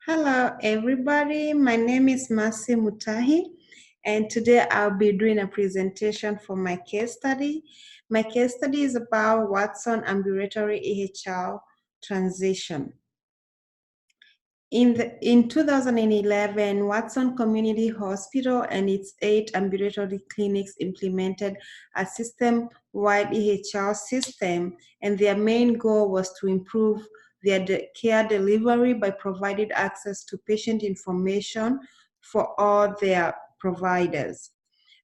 Hello, everybody. My name is Masi Mutahi, and today I'll be doing a presentation for my case study. My case study is about Watson Ambulatory EHR Transition. In 2011, Watson Community Hospital and its 8 ambulatory clinics implemented a system-wide EHR system, and their main goal was to improve their care delivery by providing access to patient information for all their providers.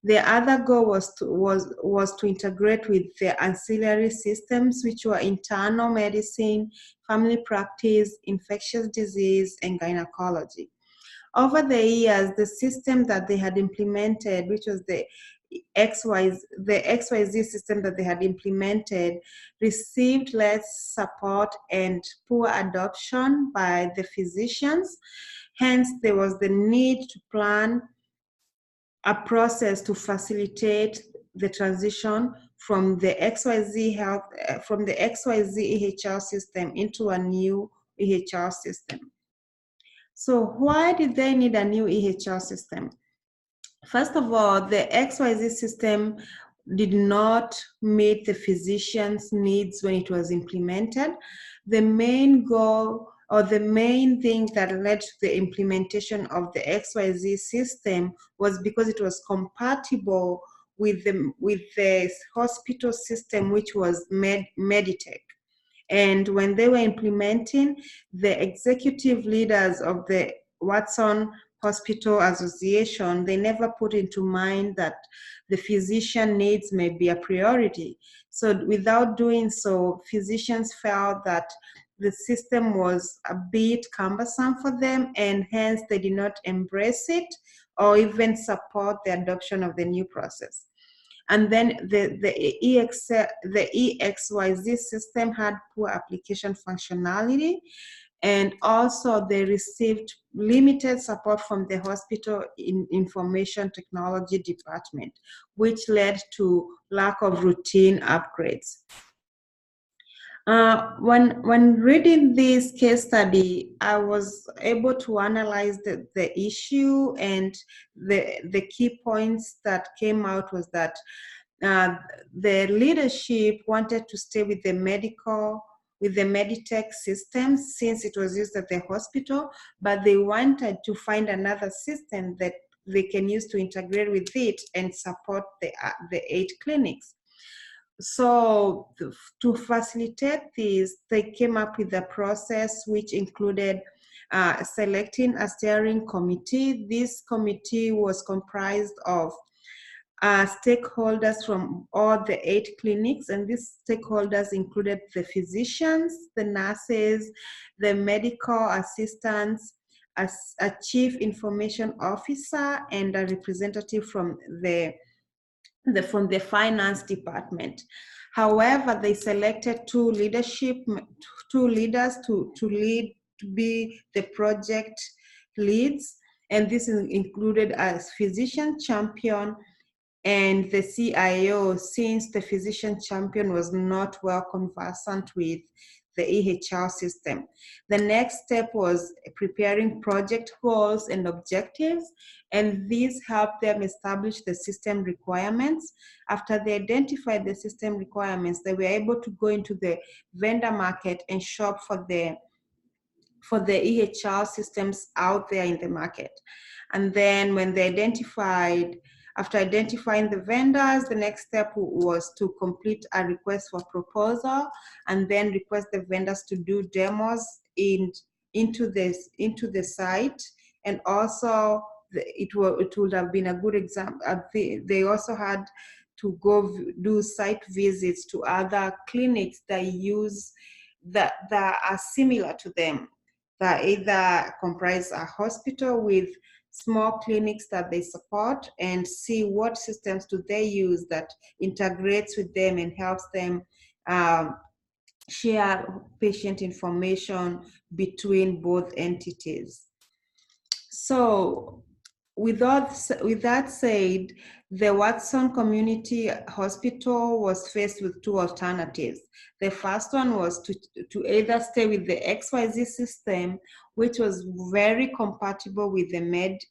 The other goal was to integrate with their ancillary systems, which were internal medicine, family practice, infectious disease, and gynecology. Over the years, the system that they had implemented, which was the XYZ system that they had implemented, received less support and poor adoption by the physicians. Hence, there was the need to plan a process to facilitate the transition from the XYZ EHR system into a new EHR system. So why did they need a new EHR system? First of all, the XYZ system did not meet the physician's needs when it was implemented. The main goal or the main thing that led to the implementation of the XYZ system was because it was compatible with the hospital system, which was Meditech. And when they were implementing, the executive leaders of the Watson Hospital Association, they never put into mind that the physician needs may be a priority. So without doing so, physicians felt that the system was a bit cumbersome for them, and hence they did not embrace it or even support the adoption of the new process. And then the EXYZ system had poor application functionality, and also they received limited support from the hospital information technology department, which led to lack of routine upgrades. When reading this case study, I was able to analyze the issue, and the key points that came out was that the leadership wanted to stay with the Meditech system since it was used at the hospital, but they wanted to find another system that they can use to integrate with it and support the 8 clinics. So to facilitate this, they came up with a process which included selecting a steering committee. This committee was comprised of stakeholders from all the 8 clinics, and these stakeholders included the physicians, the nurses, the medical assistants, a chief information officer, and a representative from the finance department. However, they selected 2 leaders to be the project leads, and this included a physician champion and the CIO, since the physician champion was not well conversant with the EHR system. The next step was preparing project goals and objectives, and these helped them establish the system requirements. After they identified the system requirements, they were able to go into the vendor market and shop for the EHR systems out there in the market. And then when they after identifying the vendors, the next step was to complete a request for proposal and then request the vendors to do demos into the site. And also it would have been a good example. They also had to go do site visits to other clinics that are similar to them, that either comprise a hospital with small clinics that they support, and see what systems do they use that integrates with them and helps them share patient information between both entities. So with that said, the Watson Community Hospital was faced with two alternatives. The first one was to either stay with the XYZ system, which was very compatible with the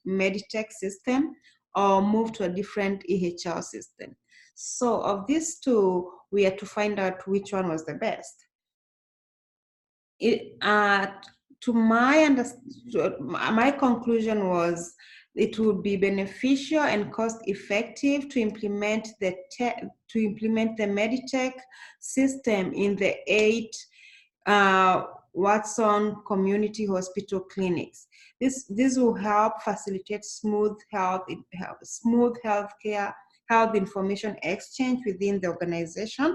Meditech system, or move to a different EHR system. So of these two, we had to find out which one was the best. To my conclusion was it would be beneficial and cost effective to implement the Meditech system in the 8 Watson Community Hospital clinics. This will help facilitate smooth healthcare, health information exchange within the organization.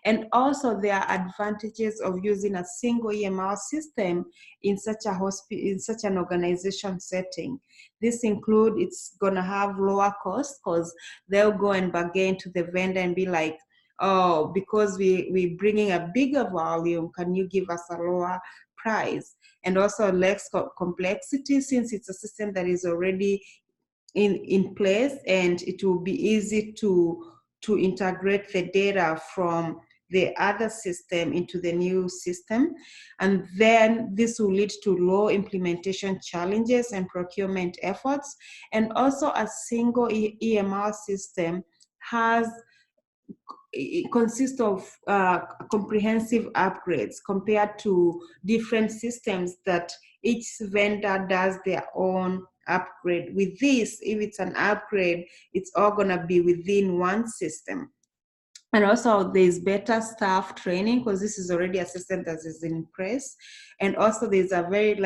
And also there are advantages of using a single EMR system in such an organization setting. This includes it's gonna have lower costs because they'll go and bargain to the vendor and be like, oh, because we're bringing a bigger volume, can you give us a lower price? And also less complexity, since it's a system that is already in place, and it will be easy to integrate the data from the other system into the new system. And then this will lead to low implementation challenges and procurement efforts. And also a single EMR system it consists of comprehensive upgrades compared to different systems that each vendor does their own upgrade. With this, if it's an upgrade, it's all gonna be within one system. And also there's better staff training because this is already a system that is in place. And also there's a very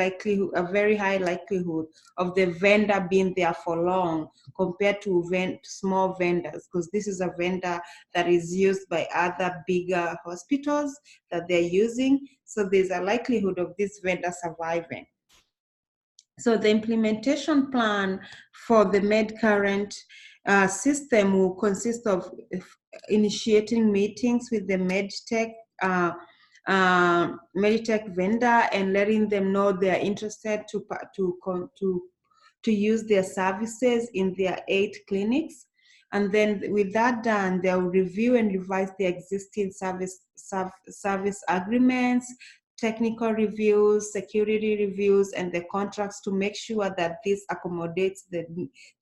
high likelihood of the vendor being there for long compared to small vendors, because this is a vendor that is used by other bigger hospitals that they're using. So there's a likelihood of this vendor surviving. So the implementation plan for the MedCurrent system will consist of initiating meetings with the Meditech vendor and letting them know they are interested to use their services in their 8 clinics. And then with that done, they'll review and revise the existing service agreements, technical reviews, security reviews, and the contracts to make sure that this accommodates the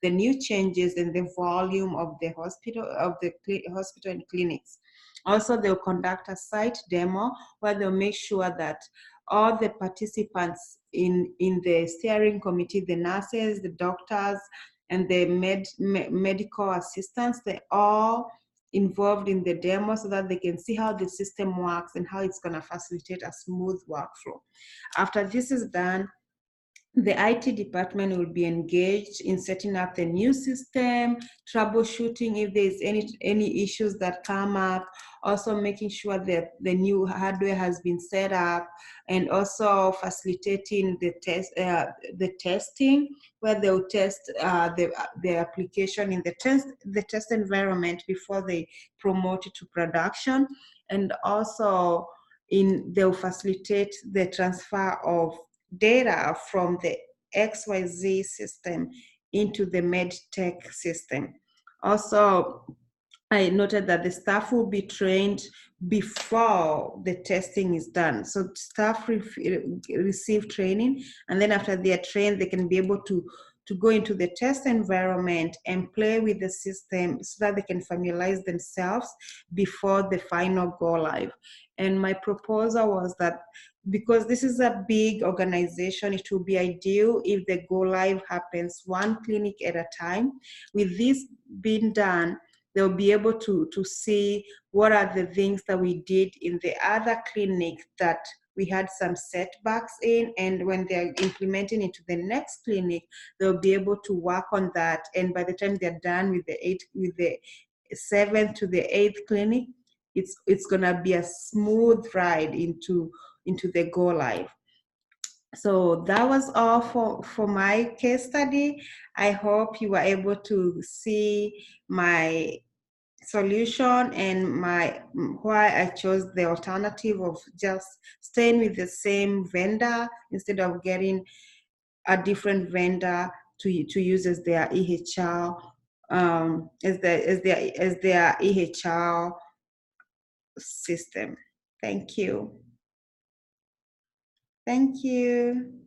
new changes in the volume of the hospital and clinics. Also, they'll conduct a site demo where they'll make sure that all the participants in the steering committee, the nurses, the doctors, and the medical assistants, they're all involved in the demo so that they can see how the system works and how it's going to facilitate a smooth workflow. After this is done, the IT department will be engaged in setting up the new system, troubleshooting if there's any issues that come up, also making sure that the new hardware has been set up, and also facilitating the testing, where they'll test the application in the test environment before they promote it to production. And also they'll facilitate the transfer of data from the XYZ system into the MedTech system. Also, I noted that the staff will be trained before the testing is done. So staff receive training, and then after they are trained, they can be able to go into the test environment and play with the system so that they can familiarize themselves before the final go live. And my proposal was that because this is a big organization, it will be ideal if the go live happens one clinic at a time. With this being done, they'll be able to see what are the things that we did in the other clinic that we had some setbacks in, and when they're implementing it to the next clinic, they'll be able to work on that. And by the time they're done with the 7th to the 8th clinic, it's gonna be a smooth ride into the go live. So that was all for my case study. I hope you were able to see my solution and why I chose the alternative of just staying with the same vendor instead of getting a different vendor to use as their EHR as their EHR system. Thank you. Thank you.